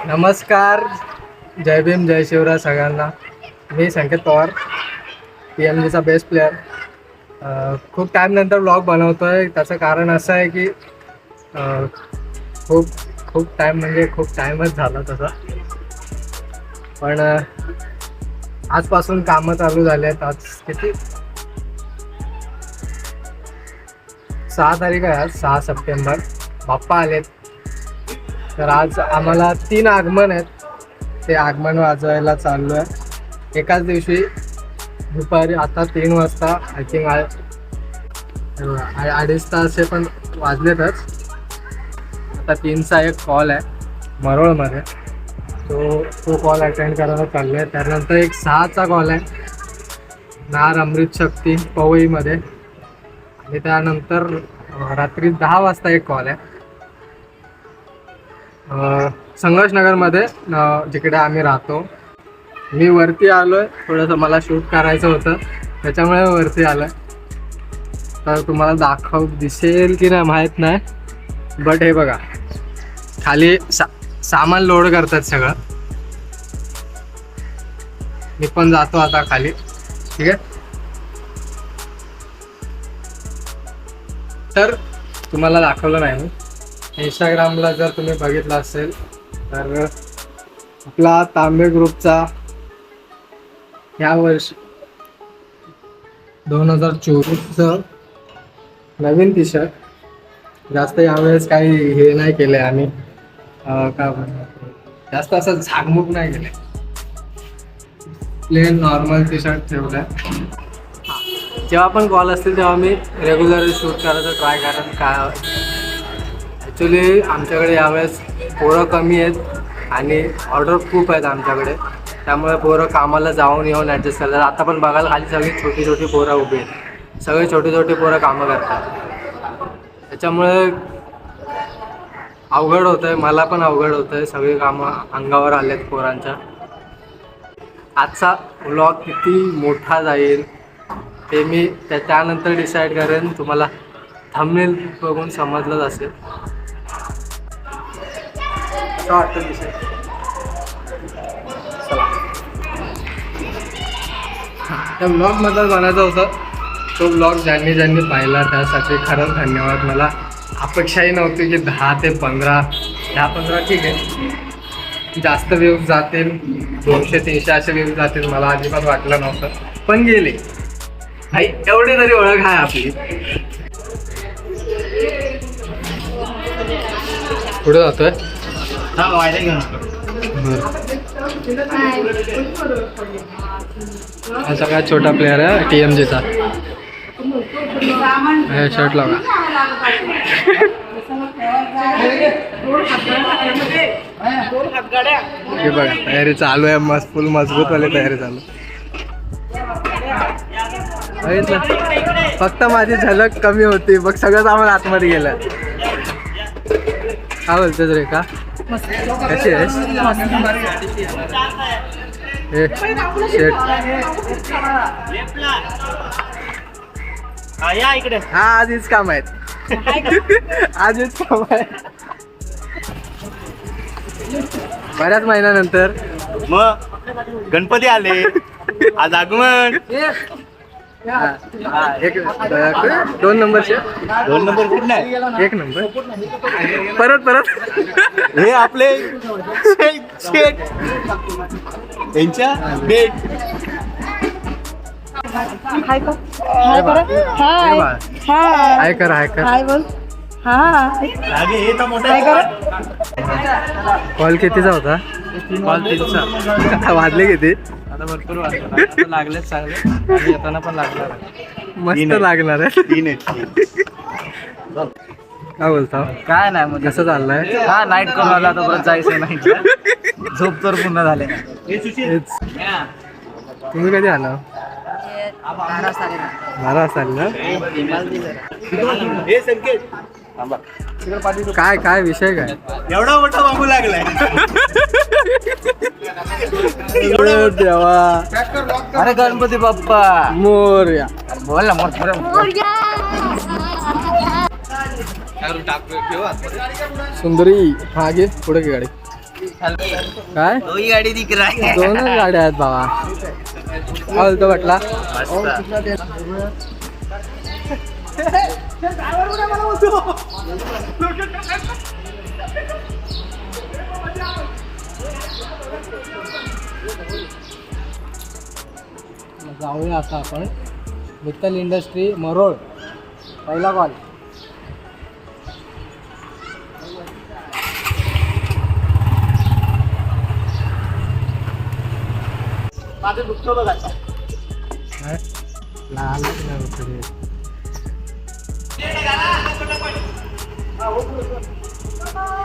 नमस्कार, जय भीम जय शिवराय सगळ्यांना. मी संकेत Pawar, PMGचा best player. खूप टाईम नंतर व्लॉग बनवतो आहे. त्याचं कारण असं आहे की खूप खूप टाईम म्हणजे खूप टाईमच झाला तसा. पण आजपासून कामं चालू झाले आहेत. आज किती 6 तारीख आहे, आज 6 सप्टेंबर. बाप्पा आलेत. तर आज आम्हाला 3 आगमन आहेत. ते आगमन वाजवायला चाललो आहे एकाच दिवशी दुपारी. आता 3 वाजता आय थिंक 2.5 तास हे पण वाजलेतच. आता 3चा एक कॉल आहे मरोळमध्ये, तो कॉल अटेंड करायला चाललो आहे. त्यानंतर एक 6चा कॉल आहे नार अमृत शक्ती पवईमध्ये. आणि त्यानंतर रात्री 10 वाजता एक कॉल आहे संघर्षनगरमध्ये, जिकडे आम्ही राहतो. मी वरती आलो आहे, थोडंसं मला शूट करायचं होतं त्याच्यामुळे वरती आलो आहे. तर तुम्हाला दिसेल की नाही माहीत नाही, बट हे बघा खाली सामान लोड करतात सगळं. मी पण जातो आता खाली, ठीक आहे. तर तुम्हाला दाखवलं नाही मी. इंस्टाग्रामला जर तुम्ही बघितलं असेल तर आपला तांबे ग्रुपचा ह्या वर्षी 2024चं नवीन टी शर्ट. जास्त यावेळेस काही हे नाही केले आम्ही, का जास्त असं झागमुग नाही केले. प्लेन नॉर्मल टी शर्ट ठेवलं आहे. जेव्हा पण कॉल असतील तेव्हा मी रेग्युलरली शूट करायचं ट्राय करेन. काय ॲक्च्युली आमच्याकडे यावेळेस पोरं कमी आहेत आणि ऑर्डर खूप आहेत आमच्याकडे, त्यामुळे पोरं कामाला जाऊन येऊन ॲडजस्ट करतात. आता पण बघायला खाली सगळी छोटी छोटी पोरं उभी आहेत. सगळे छोटी छोटी पोरं कामं करतात. त्याच्यामुळे अवघड होतं आहे, मला पण अवघड होतं आहे. सगळी कामं अंगावर आले आहेत पोरांच्या. आजचा व्लॉग किती मोठा जाईल ते मी त्यानंतर डिसाईड करेन. तुम्हाला थंबनेल बघून समजलंच असेल. असं वाटतं डिसाईड. चला, त्या ब्लॉगमधलं बनायचं होतं. तो ब्लॉग ज्यांनी पाहिला त्यासाठी खरंच धन्यवाद. मला अपेक्षाही नव्हती की 10 ते 15 ठीक आहे, जास्त व्ह्यूज जातील, 200-300 असे व्ह्यूज जातील, मला अजिबात वाटलं नव्हतं. पण गेले भाई, एवढी तरी ओळख आहे आपली. पुढे जातोय. हा सगळ्यात छोटा प्लेअर आहे TMGचा. हे शर्ट लावा. हे बघा तयारी चालू आहे, मस्त फुल मजबूत वाली तयारी चालू. फक्त माझी झलक कमी होती, बघ सगळं सामान आतमध्ये गेलं. काय बोलतेस रे? का कशी आहेस? हे शेट हा आधीच काम आहेत. आधीच काम आहे. बऱ्याच महिन्यानंतर मग गणपती आले, आज आगमन. एक 2 नंबरचे 2 नंबर कुठं नाही, 1 नंबर. परत हे आपले शेठ त्यांच्या डेट. हाय कर हाय बोल. हे तर मोठा कॉल कितीचा होता? कॉल 3चा. वाजले किती? आता भरपूर वाजता लागलेच चांगले आणि येताना पण लागणार. मस्त लागणार आहे. 3 आहेत. काय बोलता? काय नाही मग कसं चाललंय? हा नाईट करून आला आता परत जायचं नाही. झोप तर पूर्ण झाले. तुम्ही कधी आला? 12 वाजता ना? हे संकेत काय विषय काय? एवढा मोठा बांबू लागलाय. देवा, अरे गणपती बाप्पा मोरया. बोल ना मोर. सुंदरी. हा घे पुढे घे गाडी. काय दोही गाडी दिख रहा है. दोनच गाड्या आहेत बाबा. काय बोलतो म्हटला जाऊया आता आपण मित्तल इंडस्ट्री मरोड. पहिला कॉल. माझं दुखतो बघ आता.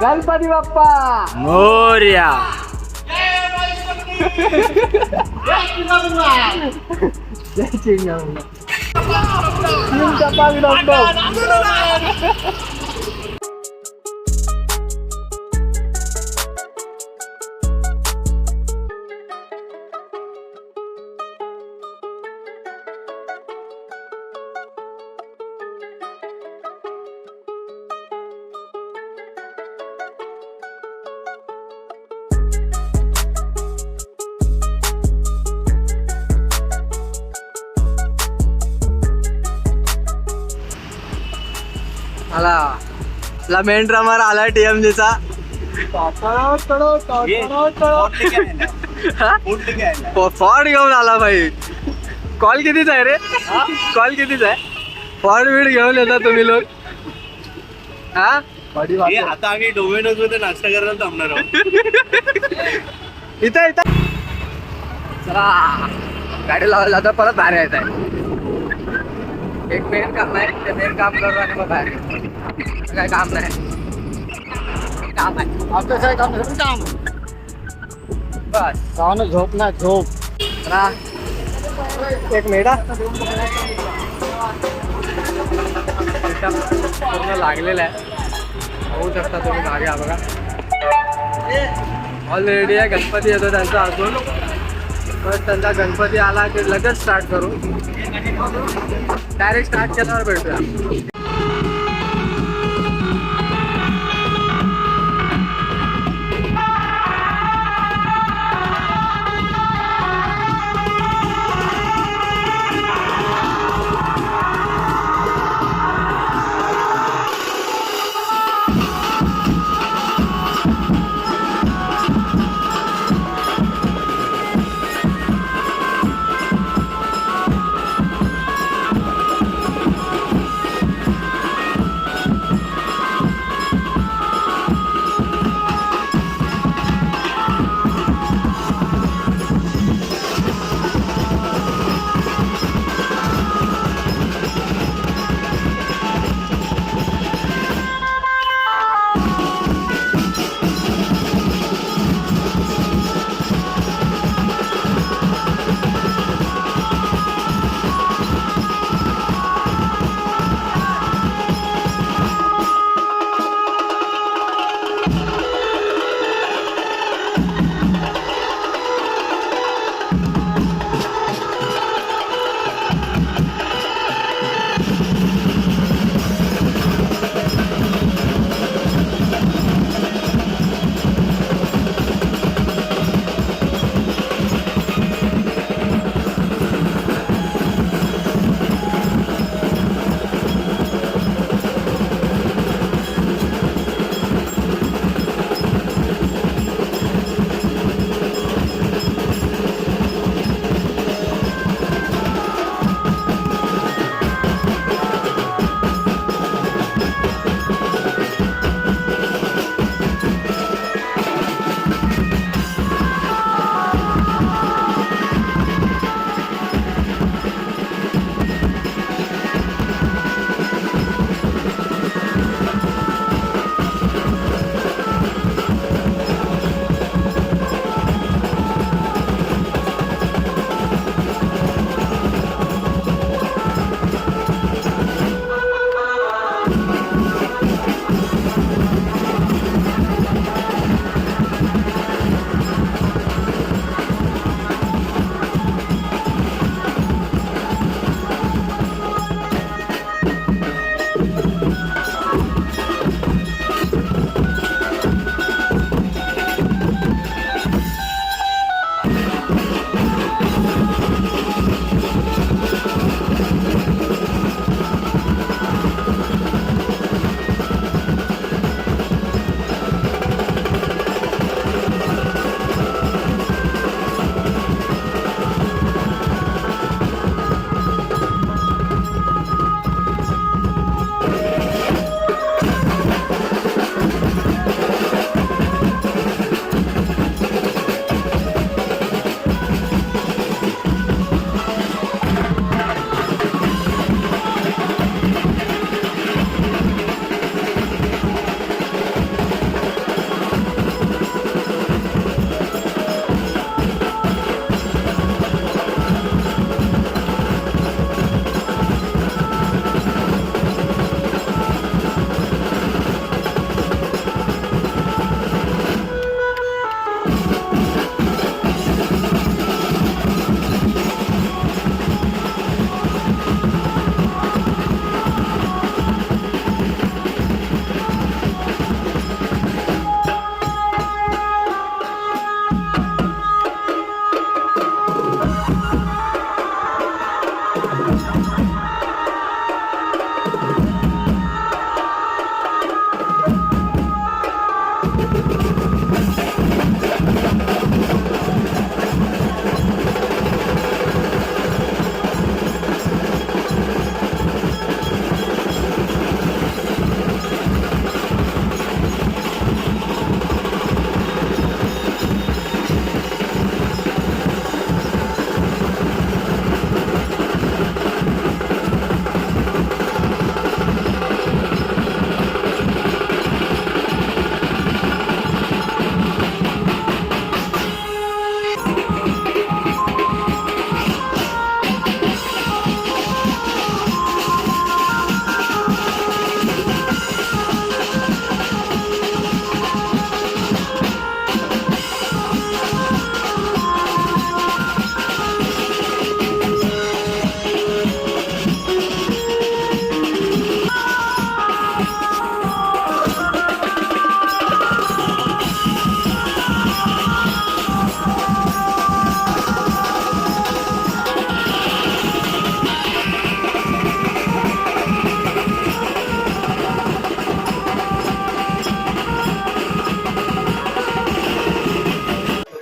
गणपती बाप्पा मोर्या. जय चिंगम. चिंचा पाच डॉक्टर. आला मेन ड्रामर आला टीएमजीचा. फॉर्ड घेऊन आला भाई. कॉल कितीचा आहे रे? कॉल कितीचा आहे? फॉर्ड बीड घेऊन येता तुम्ही लोक. हा आता आम्ही डोमिनोज मध्ये नाश्ता करायला थांबणार आहोत. इथं इथं चला गाडी लावायला आता परत बाहेर यायचं आहे. एक मेन काम आहे ते मेन काम करू आणि मग बाहेर येऊ. काय काम नाही. काम आहे आपलं काय काम नाही. काम बस जाऊन झोप ना झोप. चला एक मेढा पूर्ण लागलेलं आहे. होऊ शकता तुम्ही मागे हा बघा. ऑलरेडी आहे. गणपती येतो त्यांचा अजून. बस त्यांचा गणपती आला की लगेच स्टार्ट करू. डायरेक्ट स्टार्ट केल्यावर भेटूया.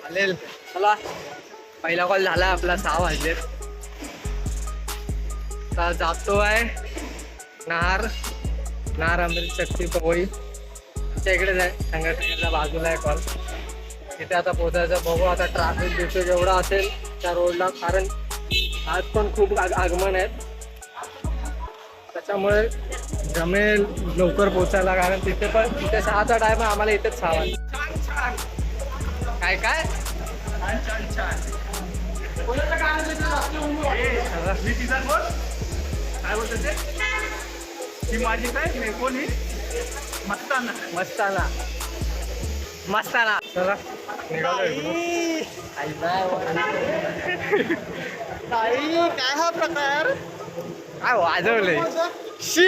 चालेल चला पहिला कॉल झाला आपला 6 वाजलेत. आता जातो आहे नार अमृत शक्ती पवई आमच्या इकडेच आहे संघटनेच्या बाजूला आहे कॉल. तिथे आता पोहोचायचं बघू. आता ट्रॅफिक बिफिक एवढा असेल त्या रोडला, कारण आज पण खूप आगमन आहेत त्याच्यामुळे जमेल लवकर पोचायला. कारण तिथे 6चा टाइम आहे, आम्हाला इथेच 6 वाजता. काय काय काय बोलतो ते ही माझी काय कोणी मस्ताना चला निघालो इकडून. काय हा प्रकार काय वाजवलंय शी